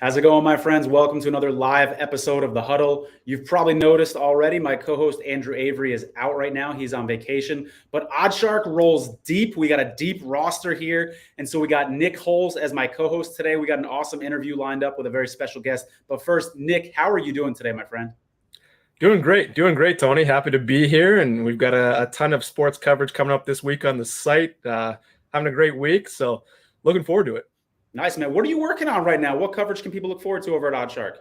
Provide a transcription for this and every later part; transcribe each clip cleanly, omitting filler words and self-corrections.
How's it going, my friends? Welcome to another live episode of the Huddle. You've probably noticed already my co-host Andrew Avery is out right now. He's on vacation, but Oddshark rolls deep. We got a deep roster here, and so we got Nick Holes as my co-host today. We got an awesome interview lined up with a very special guest. But first, Nick, how are you doing today, my friend? Doing great, Tony. Happy to be here, and we've got a ton of sports coverage coming up this week on the site. Having a great week, so looking forward to it. Nice, man. What are you working on right now? What coverage can people look forward to over at Oddshark?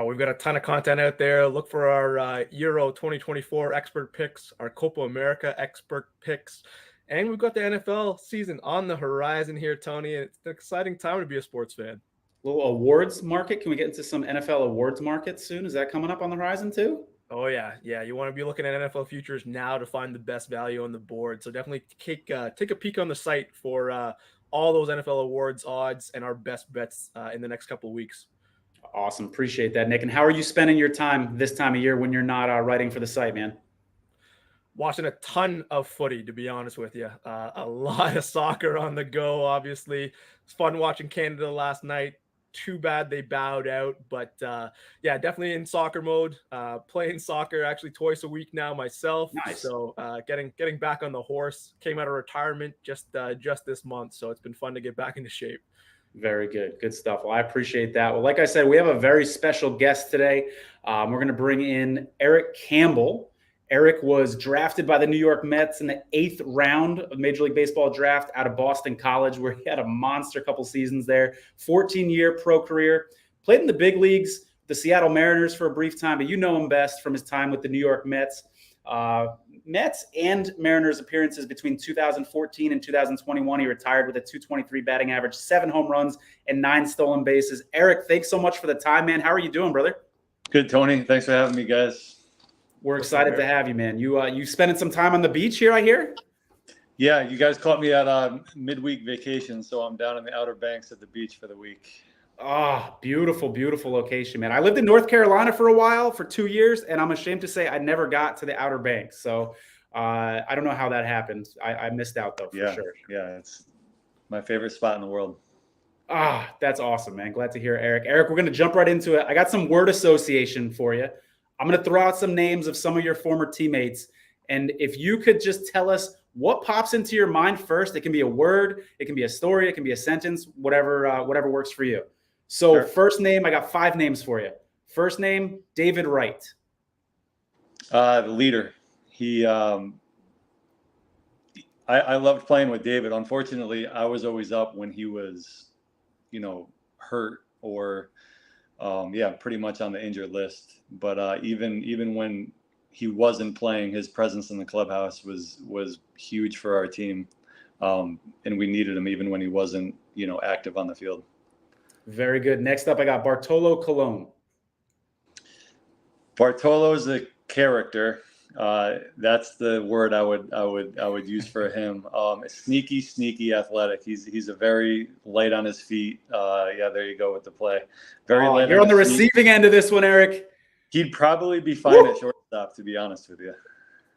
We've got a ton of content out there. Look for our Euro 2024 expert picks, our Copa America expert picks, and we've got the NFL season on the horizon here, Tony. It's an exciting time to be a sports fan. Little awards market. Can we get into some NFL awards markets soon? Is that coming up on the horizon too? Oh, yeah. You want to be looking at NFL futures now to find the best value on the board. So definitely take a peek on the site for all those NFL awards odds and our best bets in the next couple of weeks. Awesome. Appreciate that, Nick. And how are you spending your time this time of year when you're not writing for the site, man? Watching a ton of footy, to be honest with you. A lot of soccer on the go, obviously. It's fun watching Canada last night. Too bad they bowed out, but yeah, definitely in soccer mode. Playing soccer actually twice a week now myself. Nice. So getting back on the horse. Came out of retirement just this month, so it's been fun to get back into shape. Very good. Good stuff. Well, I appreciate that. Well, like I said, we have a very special guest today. We're going to bring in Eric Campbell. Eric was drafted by the New York Mets in the 8th round of Major League Baseball draft out of Boston College, where he had a monster couple seasons there. 14-year pro career. Played in the big leagues, the Seattle Mariners for a brief time, but you know him best from his time with the New York Mets. Mets and Mariners appearances between 2014 and 2021. He retired with a .223 batting average, 7 home runs, and 9 stolen bases. Eric, thanks so much for the time, man. How are you doing, brother? Good, Tony. Thanks for having me, guys. We're excited to have you, man. You spending some time on the beach here, I hear? Yeah, you guys caught me at a midweek vacation, so I'm down in the Outer Banks at the beach for the week. Beautiful, beautiful location, man. I lived in North Carolina for a while, for 2 years, and I'm ashamed to say I never got to the Outer Banks. So I don't know how that happened. I missed out, though, for sure. Yeah, it's my favorite spot in the world. That's awesome, man. Glad to hear, Eric. Eric, we're going to jump right into it. I got some word association for you. I'm going to throw out some names of some of your former teammates. And if you could just tell us what pops into your mind first. It can be a word, it can be a story, it can be a sentence, whatever works for you. So sure. First name, I got 5 names for you. First name, David Wright. The leader. I loved playing with David. Unfortunately, I was always up when he was, hurt or pretty much on the injured list. But even when he wasn't playing, his presence in the clubhouse was huge for our team. And we needed him even when he wasn't, active on the field. Very good. Next up, I got Bartolo Colon. Bartolo's a character. That's the word I would use for him. Sneaky athletic. He's a very light on his feet. There you go with the play. Very light. You're on the receiving end of this one, Eric. He'd probably be fine at shortstop, to be honest with you.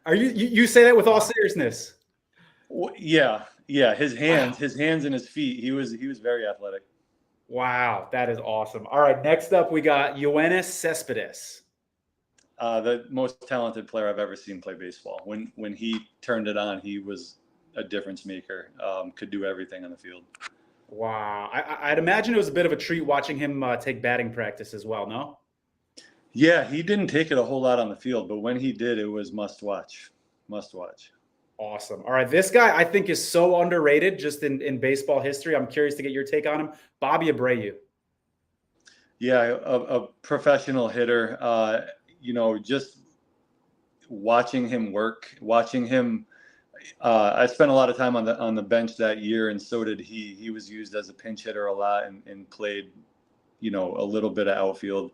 Are you say that with all seriousness? Yeah. His hands and his feet. He was very athletic. Wow, that is awesome. All right, next up we got Yoenis Cespedes. The most talented player I've ever seen play baseball. When he turned it on, he was a difference maker. Could do everything on the field. Wow, I'd imagine it was a bit of a treat watching him take batting practice as well. No? Yeah, he didn't take it a whole lot on the field, but when he did, it was must watch. Awesome. All right, this guy I think is so underrated just in baseball history. I'm curious to get your take on him. Bobby Abreu. Yeah, a professional hitter. Just watching him work, watching him. I spent a lot of time on the bench that year, and so did he. He was used as a pinch hitter a lot and played, a little bit of outfield.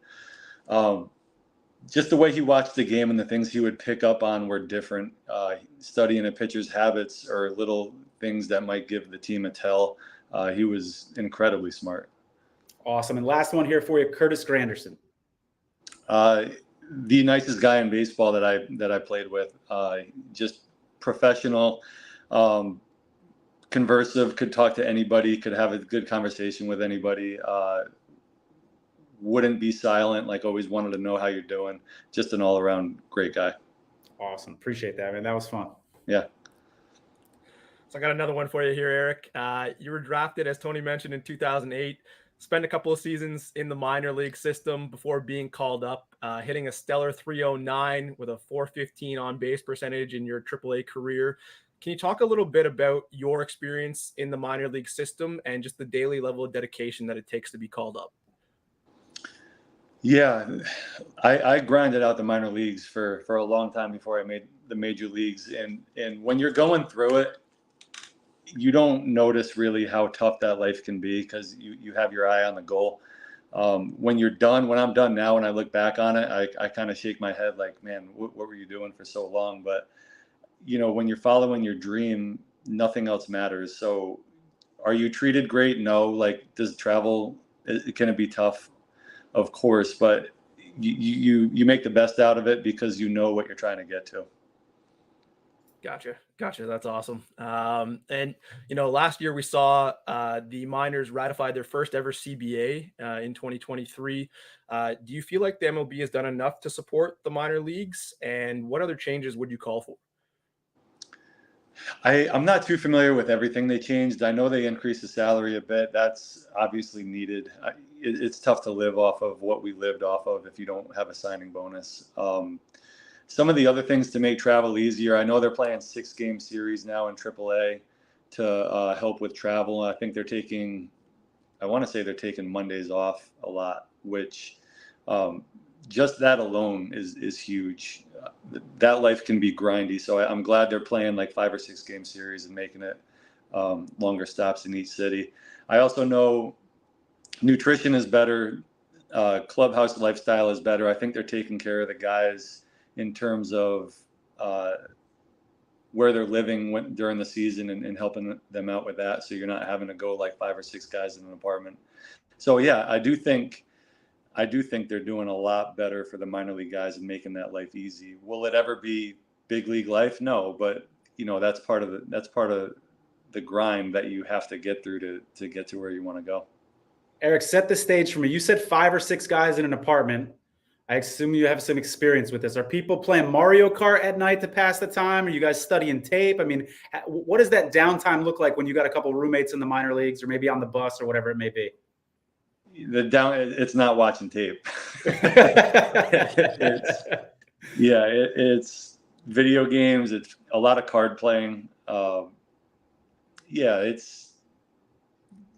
Just the way he watched the game and the things he would pick up on were different. Studying a pitcher's habits or little things that might give the team a tell. He was incredibly smart. Awesome. And last one here for you, Curtis Granderson. The nicest guy in baseball that I played with. Just professional, conversive, could talk to anybody, could have a good conversation with anybody. wouldn't be silent, like always wanted to know how you're doing. Just an all around great guy. Awesome. Appreciate that, man. That was fun. Yeah. So I got another one for you here, Eric. You were drafted, as Tony mentioned, in 2008. Spent a couple of seasons in the minor league system before being called up, hitting a stellar 309 with a 415 on base percentage in your AAA career. Can you talk a little bit about your experience in the minor league system and just the daily level of dedication that it takes to be called up? Yeah, I grinded out the minor leagues for a long time before I made the major leagues. And when you're going through it, you don't notice really how tough that life can be because you have your eye on the goal. When I'm done now and I look back on it, I kind of shake my head like, man, what were you doing for so long? But, when you're following your dream, nothing else matters. So are you treated great? No. Like, does travel, can it be tough? Of course, but you make the best out of it because you know what you're trying to get to. Gotcha. That's awesome. And last year we saw the minors ratify their first ever CBA in 2023. Do you feel like the MLB has done enough to support the minor leagues? And what other changes would you call for? I'm not too familiar with everything they changed. I know they increased the salary a bit. That's obviously needed. It's tough to live off of what we lived off of if you don't have a signing bonus. Some of the other things to make travel easier, I know they're playing 6-game series now in AAA to help with travel. I think I want to say they're taking Mondays off a lot, which just that alone is huge. That life can be grindy. So I'm glad they're playing like 5 or 6 game series and making it longer stops in each city. I also know nutrition is better. Clubhouse lifestyle is better. I think they're taking care of the guys in terms of where they're living during the season and helping them out with that. So you're not having to go like 5 or 6 guys in an apartment. So yeah, I do think they're doing a lot better for the minor league guys and making that life easy. Will it ever be big league life? No, but that's part of the grind that you have to get through to get to where you want to go. Eric, set the stage for me. You said 5 or 6 guys in an apartment. I assume you have some experience with this. Are people playing Mario Kart at night to pass the time? Are you guys studying tape? I mean, what does that downtime look like when you got a couple of roommates in the minor leagues or maybe on the bus or whatever it may be? It's not watching tape. It's video games. It's a lot of card playing. It's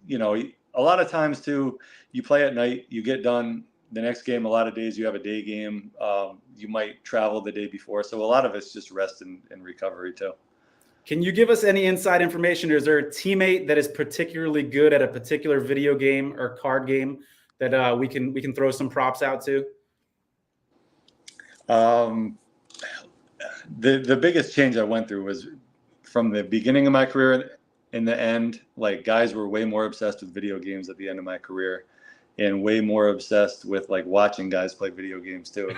a lot of times too, you play at night, you get done the next game. A lot of days you have a day game. You might travel the day before. So a lot of it's just rest and recovery too. Can you give us any inside information? Is there a teammate that is particularly good at a particular video game or card game that we can throw some props out to? The biggest change I went through was from the beginning of my career in the end. Like, guys were way more obsessed with video games at the end of my career, and way more obsessed with like watching guys play video games too.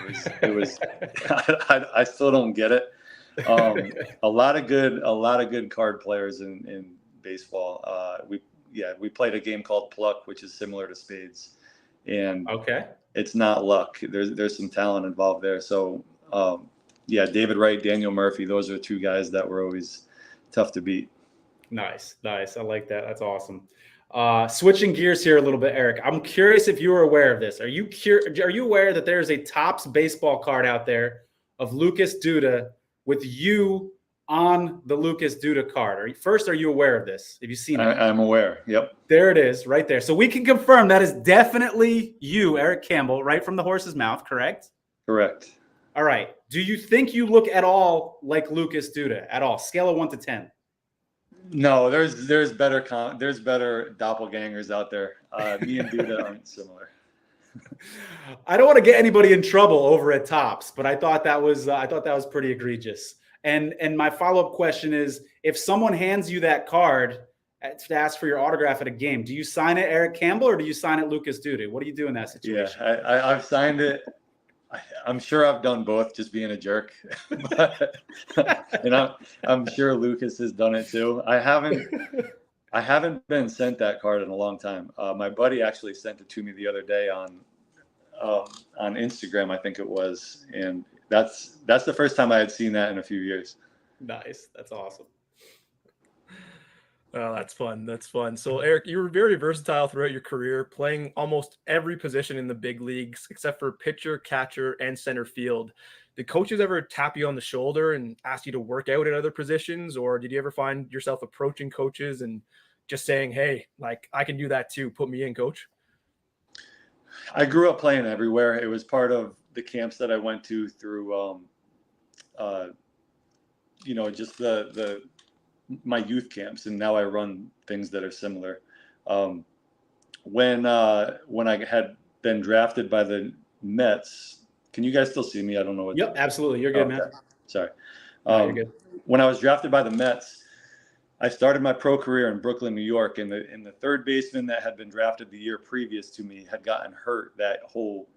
It was I still don't get it. A lot of good card players in baseball. We played a game called Pluck, which is similar to Spades, and it's not luck. There's some talent involved there. So David Wright, Daniel Murphy, those are 2 guys that were always tough to beat. Nice. I like that. That's awesome. Switching gears here a little bit, Eric. I'm curious if you were aware of this. Are you aware that there's a Topps baseball card out there of Lucas Duda with you on the Lucas Duda card? First, are you aware of this? Have you seen it? I'm aware. Yep. There it is, right there. So we can confirm that is definitely you, Eric Campbell, right from the horse's mouth, correct? Correct. All right. Do you think you look at all like Lucas Duda at all? Scale of 1 to 10. No, there's better doppelgangers out there. Me and Duda aren't similar. I don't want to get anybody in trouble over at Topps, but I thought that was pretty egregious. And my follow-up question is, if someone hands you that card to ask for your autograph at a game, do you sign it Eric Campbell or do you sign it Lucas Duda? What do you do in that situation? Yeah, I've signed it. I'm sure I've done both, just being a jerk. And I'm sure Lucas has done it too. I haven't been sent that card in a long time. My buddy actually sent it to me the other day on on Instagram, I think it was, and that's the first time I had seen that in a few years. Nice. That's awesome. Oh, that's fun. That's fun. So, Eric, you were very versatile throughout your career, playing almost every position in the big leagues except for pitcher, catcher, and center field. Did coaches ever tap you on the shoulder and ask you to work out at other positions, or did you ever find yourself approaching coaches and just saying, "Hey, like I can do that too. Put me in, coach"? I grew up playing everywhere. It was part of the camps that I went to through, just the my youth camps, and now I run things that are similar. When I had been drafted by the Mets, can you guys still see me? I don't know what. Yep, absolutely. You're good, man. Sorry. No, you're good. When I was drafted by the Mets, I started my pro career in Brooklyn, New York, and the third baseman that had been drafted the year previous to me had gotten hurt that whole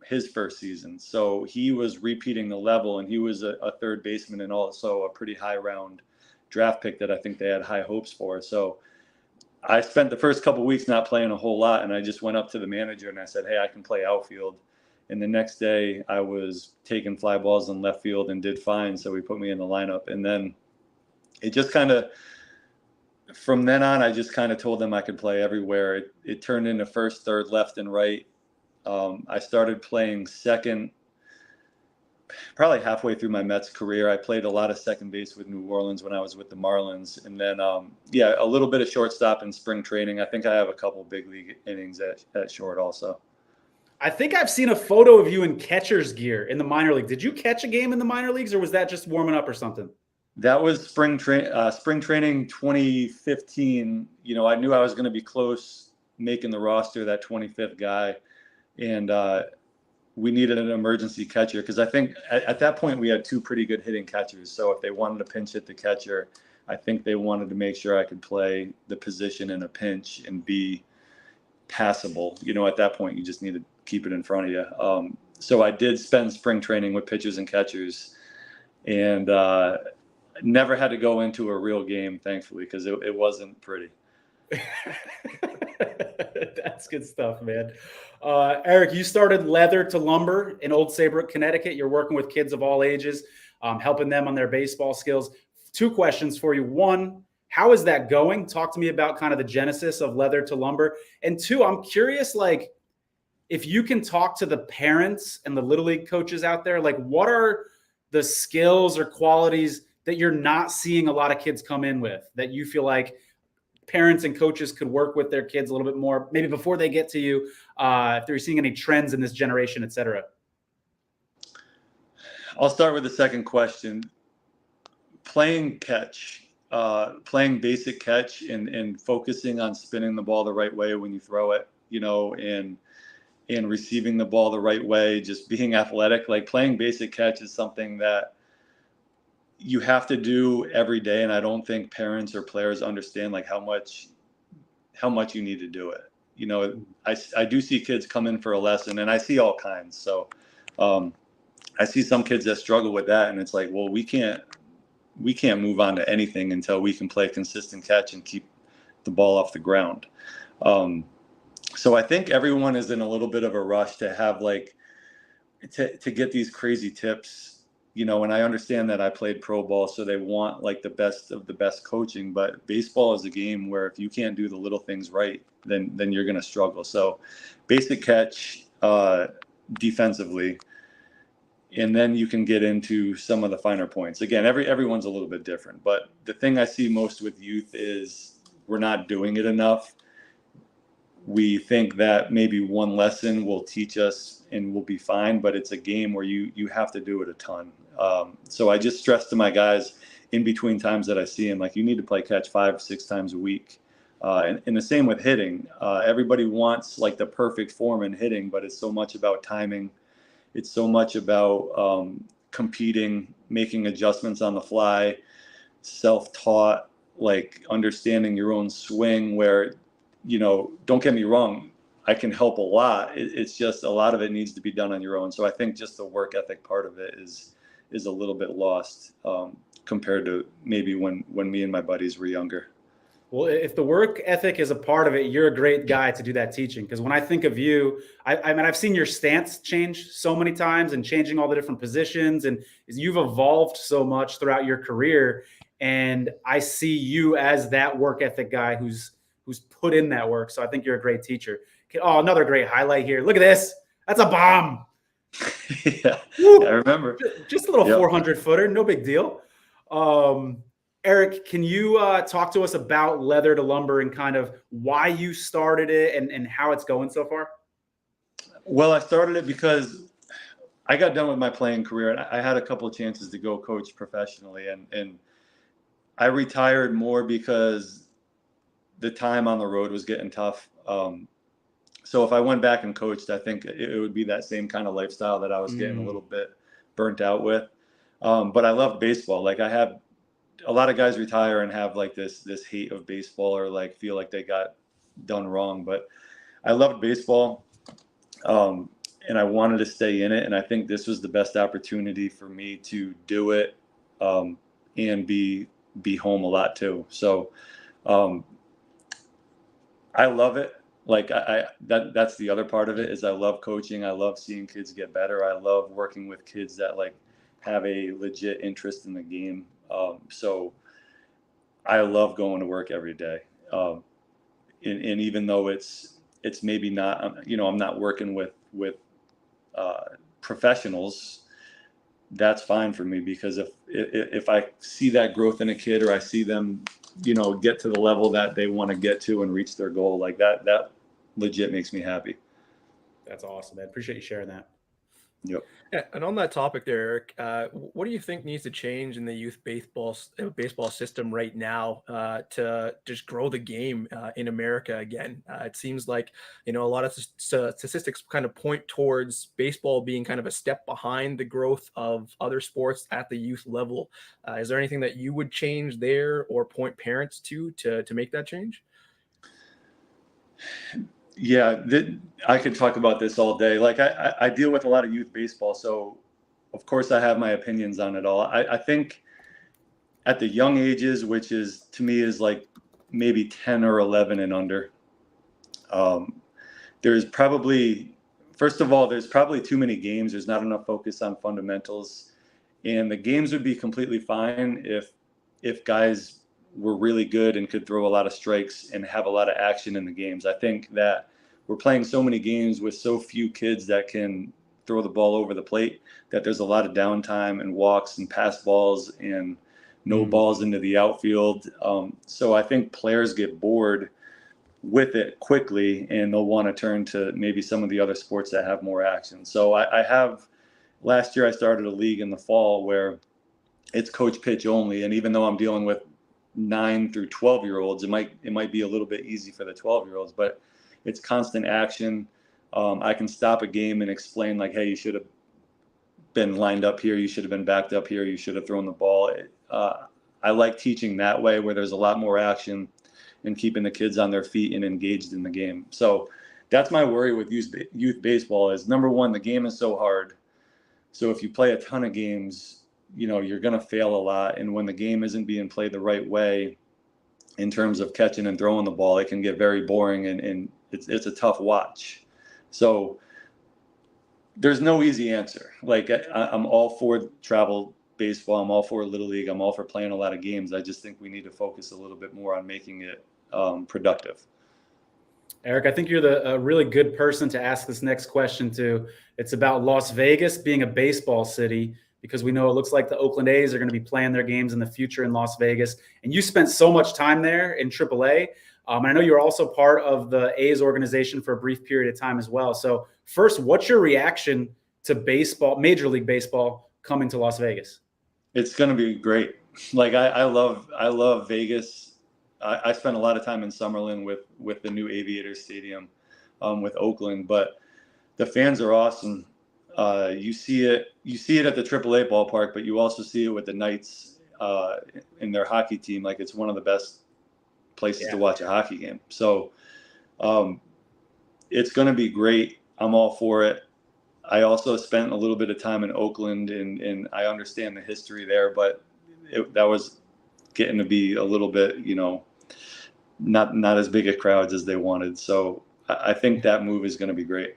his first season. So he was repeating the level, and he was a third baseman and also a pretty high round draft pick that I think they had high hopes for. So I spent the first couple of weeks not playing a whole lot, and I just went up to the manager and I said, "Hey, I can play outfield." And the next day I was taking fly balls in left field and did fine. So he put me in the lineup. And then it just kind of, from then on, I just kind of told them I could play everywhere. It turned into first, third, left, and right. I started playing second probably halfway through my Mets career. I played a lot of second base with New Orleans when I was with the Marlins. And then, a little bit of shortstop in spring training. I think I have a couple big league innings at short also. I think I've seen a photo of you in catcher's gear in the minor league. Did you catch a game in the minor leagues, or was that just warming up or something? That was spring training 2015. I knew I was going to be close making the roster, that 25th guy. And we needed an emergency catcher because I think at that point we had two pretty good hitting catchers. So if they wanted to pinch hit the catcher, I think they wanted to make sure I could play the position in a pinch and be passable. At that point you just need to keep it in front of you. So I did spend spring training with pitchers and catchers, and never had to go into a real game, thankfully, because it wasn't pretty. That's good stuff, man. Eric, you started Leather to Lumber in Old Saybrook, Connecticut. You're working with kids of all ages, helping them on their baseball skills. Two questions for you. One, how is that going? Talk to me about kind of the genesis of Leather to Lumber. And two, I'm curious, if you can talk to the parents and the Little League coaches out there, what are the skills or qualities that you're not seeing a lot of kids come in with that you feel like parents and coaches could work with their kids a little bit more, maybe before they get to you, if they're seeing any trends in this generation, et cetera? I'll start with the second question. Playing catch, playing basic catch and focusing on spinning the ball the right way when you throw it, and receiving the ball the right way, just being athletic. Playing basic catch is something that you have to do every day, and I don't think parents or players understand how much you need to do it. I do see kids come in for a lesson, and I see all kinds. So I see some kids that struggle with that, and it's well, we can't move on to anything until we can play consistent catch and keep the ball off the ground. So I think everyone is in a little bit of a rush to have to get these crazy tips. And I understand that I played pro ball, so they want the best of the best coaching. But baseball is a game where if you can't do the little things right, then you're going to struggle. So basic catch defensively, and then you can get into some of the finer points. Again, everyone's a little bit different. But the thing I see most with youth is we're not doing it enough. We think that maybe one lesson will teach us and we'll be fine, but it's a game where you have to do it a ton. So I just stress to my guys in between times that I see them, you need to play catch 5-6 times a week. And the same with hitting. Everybody wants the perfect form in hitting, but it's so much about timing. It's so much about competing, making adjustments on the fly, self-taught, understanding your own swing where, don't get me wrong, I can help a lot. It's just a lot of it needs to be done on your own. So I think just the work ethic part of it is a little bit lost compared to maybe when me and my buddies were younger. Well, if the work ethic is a part of it, you're a great guy to do that teaching. Because when I think of you, I mean, I've seen your stance change so many times and changing all the different positions, and you've evolved so much throughout your career. And I see you as that work ethic guy who's put in that work. So I think you're a great teacher. Oh, another great highlight here. Look at this. That's a bomb. Yeah, I remember. Just a little Yep. 400 footer, no big deal. Eric, can you talk to us about Leather to Lumber and kind of why you started it and how it's going so far? Well, I started it because I got done with my playing career, and I had a couple of chances to go coach professionally, and I retired more because the time on the road was getting tough. So if I went back and coached, I think it would be that same kind of lifestyle that I was getting a little bit burnt out with. But I love baseball. Like, I have a lot of guys retire and have like this hate of baseball, or like feel like they got done wrong. But I loved baseball, and I wanted to stay in it. And I think this was the best opportunity for me to do it, and be home a lot too. So I love it. Like, that's the other part of it, is I love coaching. I love seeing kids get better. I love working with kids that like have a legit interest in the game. So I love going to work every day. And even though it's maybe not, I'm not working with professionals, that's fine for me, because if I see that growth in a kid, or I see them, get to the level that they want to get to and reach their goal, like that legit makes me happy. That's awesome, man. Appreciate you sharing that. Yep. Yeah, and on that topic there, Eric, what do you think needs to change in the youth baseball system right now to just grow the game in America again? It seems like, a lot of statistics kind of point towards baseball being kind of a step behind the growth of other sports at the youth level. Is there anything that you would change there, or point parents to make that change? Yeah, I could talk about this all day. Like, I deal with a lot of youth baseball, so of course I have my opinions on it all. I think at the young ages, which is, to me, is like maybe 10 or 11 and under, there's probably, first of all, there's probably too many games. There's not enough focus on fundamentals, and the games would be completely fine if guys were really good and could throw a lot of strikes and have a lot of action in the games. I think that we're playing so many games with so few kids that can throw the ball over the plate, that there's a lot of downtime and walks and pass balls and no balls into the outfield. So I think players get bored with it quickly, and they'll want to turn to maybe some of the other sports that have more action. So last year I started a league in the fall where it's coach pitch only. And even though I'm dealing with 9 through 12-year-olds, it might be a little bit easy for the 12-year-olds, but it's constant action. I can stop a game and explain, like, hey, you should have been lined up here, you should have been backed up here, you should have thrown the ball. I like teaching that way, where there's a lot more action and keeping the kids on their feet and engaged in the game. So that's my worry with youth baseball is, number one, the game is so hard. So if you play a ton of games, you're going to fail a lot. And when the game isn't being played the right way in terms of catching and throwing the ball, it can get very boring, and it's a tough watch. So there's no easy answer. Like, I'm all for travel baseball. I'm all for Little League. I'm all for playing a lot of games. I just think we need to focus a little bit more on making it productive. Eric, I think you're a really good person to ask this next question to. It's about Las Vegas being a baseball city, because we know it looks like the Oakland A's are going to be playing their games in the future in Las Vegas. And you spent so much time there in AAA. And I know you're also part of the A's organization for a brief period of time as well. So first, what's your reaction to baseball, Major League Baseball, coming to Las Vegas? It's going to be great. Like, I love Vegas. I spent a lot of time in Summerlin with the new Aviators Stadium with Oakland, but the fans are awesome. You see it at the AAA ballpark, but you also see it with the Knights in their hockey team. Like, it's one of the best places to watch a hockey game. So it's going to be great. I'm all for it. I also spent a little bit of time in Oakland, and I understand the history there, but that was getting to be a little bit, not as big a crowds as they wanted. So I think that move is going to be great.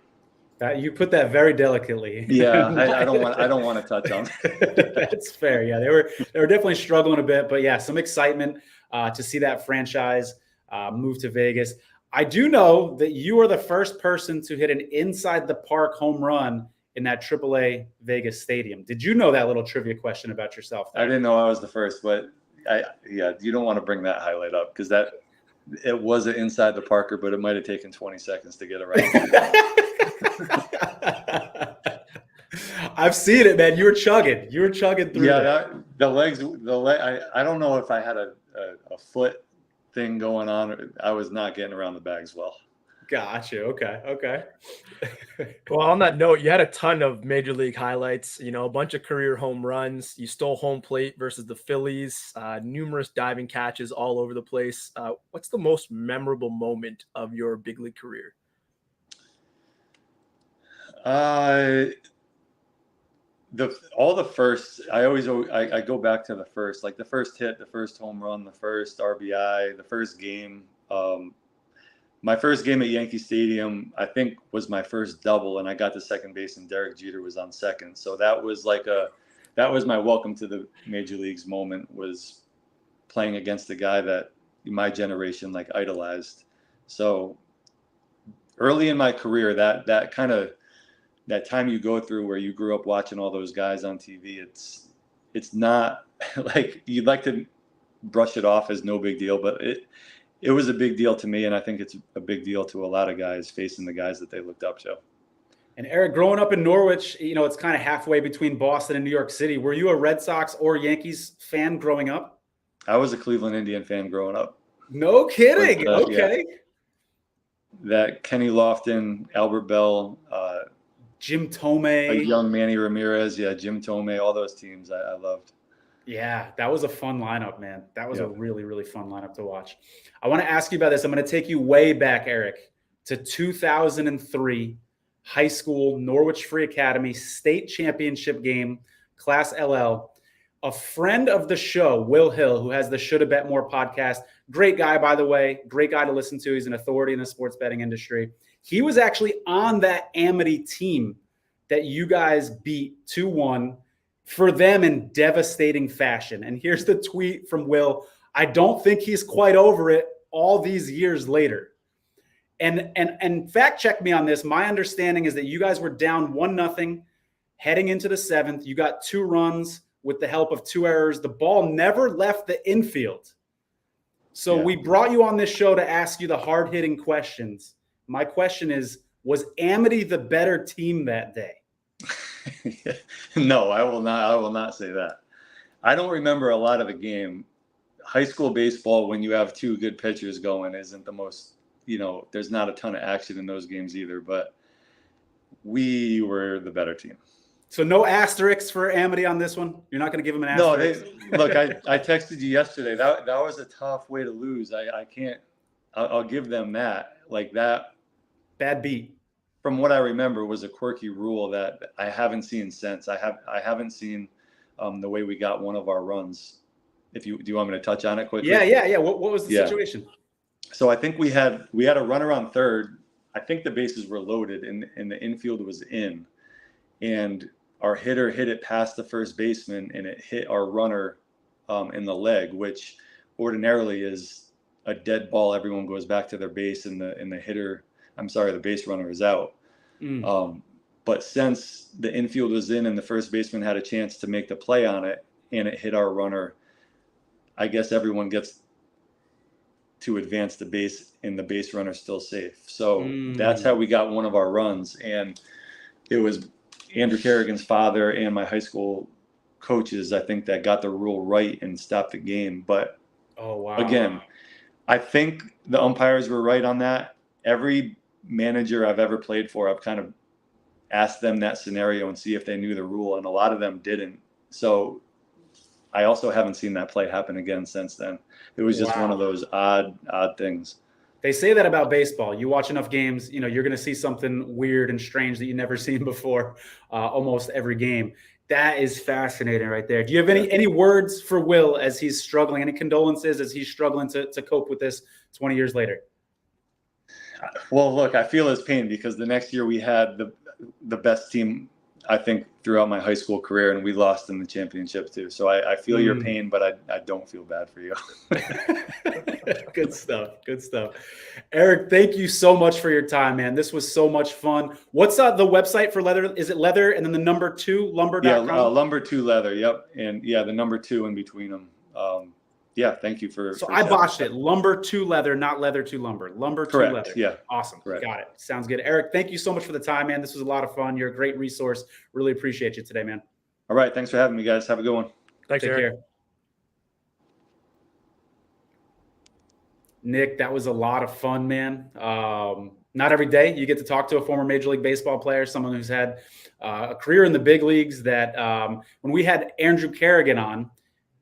You put that very delicately. Yeah, I don't want to touch on. That's fair. Yeah, they were definitely struggling a bit, but yeah, some excitement to see that franchise move to Vegas. I do know that you are the first person to hit an inside the park home run in that AAA Vegas stadium. Did you know that little trivia question about yourself there? I didn't know I was the first, but you don't want to bring that highlight up because it was an inside the Parker, but it might have taken 20 seconds to get it right. I've seen it, man. You were chugging through. Yeah, the legs. I don't know if I had a foot thing going on. I was not getting around the bags well. Gotcha. Okay. Well, on that note, you had a ton of major league highlights, a bunch of career home runs. You stole home plate versus the Phillies, numerous diving catches all over the place. What's the most memorable moment of your big league career? All the first, I go back to the first, like the first hit, the first home run, the first RBI, the first game. My first game at Yankee Stadium, I think, was my first double, and I got to second base, and Derek Jeter was on second. So that was my welcome to the major leagues moment, was playing against a guy that my generation like idolized. So early in my career, that kind of that time you go through where you grew up watching all those guys on TV, it's not like you'd like to brush it off as no big deal, but it was a big deal to me, and I think it's a big deal to a lot of guys facing the guys that they looked up to. And Eric, growing up in Norwich, it's kind of halfway between Boston and New York City. Were you a Red Sox or Yankees fan growing up? I was a Cleveland Indian fan growing up. No kidding. Okay. Yeah. That Kenny Lofton, Albert Bell, Jim Thome, a young Manny Ramirez, Jim Thome, all those teams I loved. Yeah, that was a fun lineup, man. That was a really, really fun lineup to watch. I want to ask you about this. I'm going to take you way back, Eric, to 2003, high school, Norwich Free Academy, state championship game, Class LL. A friend of the show, Will Hill, who has the Shoulda Bet More podcast, great guy, by the way, great guy to listen to. He's an authority in the sports betting industry. He was actually on that Amity team that you guys beat 2-1 for them in devastating fashion. And here's the tweet from Will. I don't think he's quite over it all these years later. And fact check me on this. My understanding is that you guys were down 1-0 heading into the seventh. You got 2 runs with the help of 2 errors. The ball never left the infield. So we brought you on this show to ask you the hard-hitting questions. My question is, was Amity the better team that day? No, I will not say that. I don't remember a lot of the game. High school baseball, when you have 2 good pitchers going, isn't the most, there's not a ton of action in those games either, but we were the better team. So no asterisks for Amity on this one? You're not going to give him an asterisk? No, look, I texted you yesterday. That was a tough way to lose. I'll give them that. Like that. Bad beat. From what I remember, was a quirky rule that I haven't seen since. I haven't seen the way we got one of our runs. Do you want me to touch on it quickly? Yeah. What was the situation? So I think we had a runner on third. I think the bases were loaded and the infield was in, and our hitter hit it past the first baseman and it hit our runner in the leg, which ordinarily is a dead ball. Everyone goes back to their base and the base runner is out. But since the infield was in and the first baseman had a chance to make the play on it and it hit our runner, I guess everyone gets to advance the base and the base runner's still safe. So that's how we got one of our runs. And it was Andrew Kerrigan's father and my high school coaches, I think, that got the rule right and stopped the game. But again, I think the umpires were right on that. Every manager I've ever played for, I've kind of asked them that scenario and see if they knew the rule, and a lot of them didn't. So I also haven't seen that play happen again since then. It was just one of those odd things. They say that about baseball. You watch enough games, you're going to see something weird and strange that you've never seen before almost every game. That is fascinating right there. Do you have any words for Will as he's struggling? Any condolences as he's struggling to cope with this 20 years later? Well, look, I feel his pain because the next year we had the best team, I think, throughout my high school career, and we lost in the championship too. So I feel your pain, but I don't feel bad for you. Good stuff. Good stuff. Eric, thank you so much for your time, man. This was so much fun. What's the website for Leather? Is it Leather and then the number 2, lumber.com? Yeah, Lumber 2 Leather. Yep. And yeah, the number 2 in between them. Yeah, thank you for. So I botched it. Lumber 2 Leather, not Leather 2 Lumber. Lumber 2 Leather. Yeah. Awesome. Correct. Got it. Sounds good. Eric, thank you so much for the time, man. This was a lot of fun. You're a great resource. Really appreciate you today, man. All right. Thanks for having me, guys. Have a good one. Thanks, Take Eric. care. Nick, that was a lot of fun, man. Not every day you get to talk to a former Major League Baseball player, someone who's had a career in the big leagues. That when we had Andrew Kerrigan on,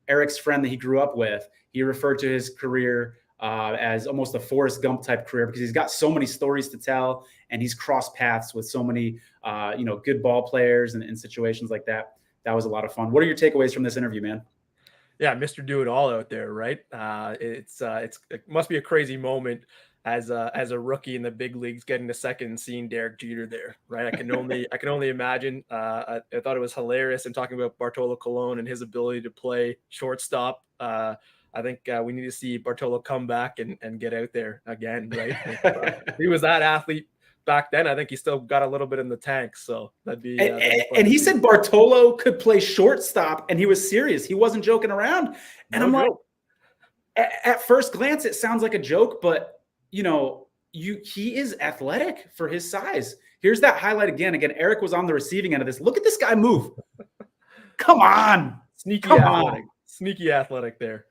Eric's friend that he grew up with, he referred to his career as almost a Forrest Gump type career because he's got so many stories to tell and he's crossed paths with so many, good ball players and in situations like that. That was a lot of fun. What are your takeaways from this interview, man? Yeah, Mr. Do It All out there, right? It must be a crazy moment as a rookie in the big leagues getting to second and seeing Derek Jeter there, right? I can only imagine. I thought it was hilarious and talking about Bartolo Colon and his ability to play shortstop. I think we need to see Bartolo come back and get out there again, right? He was that athlete back then. I think he still got a little bit in the tank, so that'd be and he said Bartolo could play shortstop, and he was serious. He wasn't joking around. And I'm like, at first glance, it sounds like a joke, but he is athletic for his size. Here's that highlight again. Eric was on the receiving end of this. Look at this guy move. Come on. Sneaky athletic there.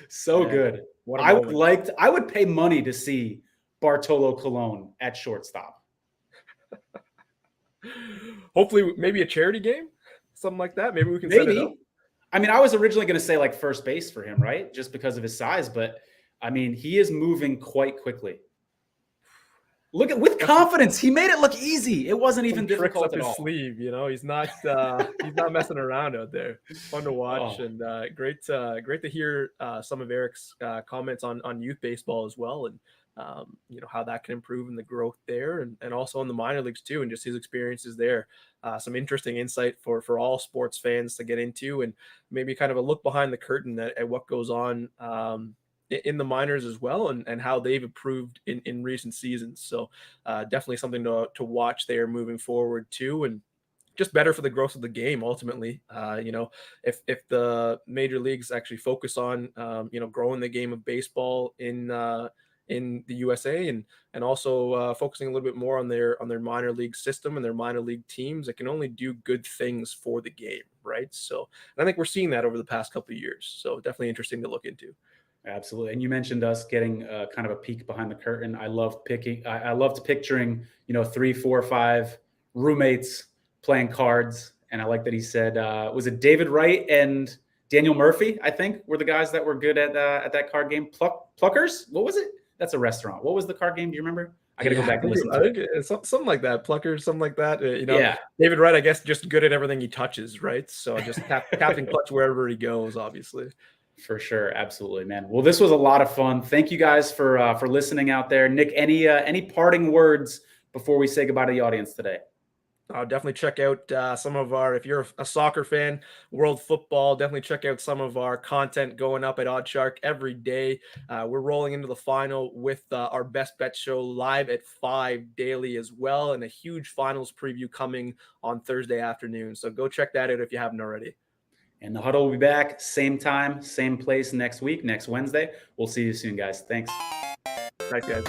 So good. I would pay money to see Bartolo Colon at shortstop. Hopefully, maybe a charity game, something like that. Maybe we can set it up. I mean, I was originally going to say like first base for him, right? Just because of his size, but I mean, he is moving quite quickly. Look at with confidence. He made it look easy. It wasn't even difficult at all. Sleeve, he's not messing around out there. Fun to watch and great to hear some of Eric's comments on youth baseball as well, and how that can improve in the growth there, and also in the minor leagues too, and just his experiences there. Some interesting insight for all sports fans to get into, and maybe kind of a look behind the curtain at what goes on in the minors as well, and how they've improved in recent seasons. So definitely something to watch there moving forward too, and just better for the growth of the game ultimately. If the major leagues actually focus on growing the game of baseball in the USA, and also focusing a little bit more on their minor league system and their minor league teams, it can only do good things for the game, right? So, and I think we're seeing that over the past couple of years. So definitely interesting to look into. Absolutely. And you mentioned us getting kind of a peek behind the curtain. I loved picturing, 3, 4, 5 roommates playing cards. And I like that he said, was it David Wright and Daniel Murphy, I think, were the guys that were good at that card game? Pluckers? What was it? That's a restaurant. What was the card game? Do you remember? I got to go back and listen to it. Something like that. Pluckers, something like that. Yeah. David Wright, I guess, just good at everything he touches, right? So just tapping clutch wherever he goes, obviously. For sure. Absolutely, man. Well, this was a lot of fun. Thank you guys for listening out there. Nick, any parting words before we say goodbye to the audience today? I'll definitely check out some of our, if you're a soccer fan, world football, definitely check out some of our content going up at Oddshark every day. We're rolling into the final with our Best Bet show live at 5 daily as well, and a huge finals preview coming on Thursday afternoon. So go check that out if you haven't already. And the Huddle will be back same time, same place next week, next Wednesday. We'll see you soon, guys. Thanks. Thanks, guys.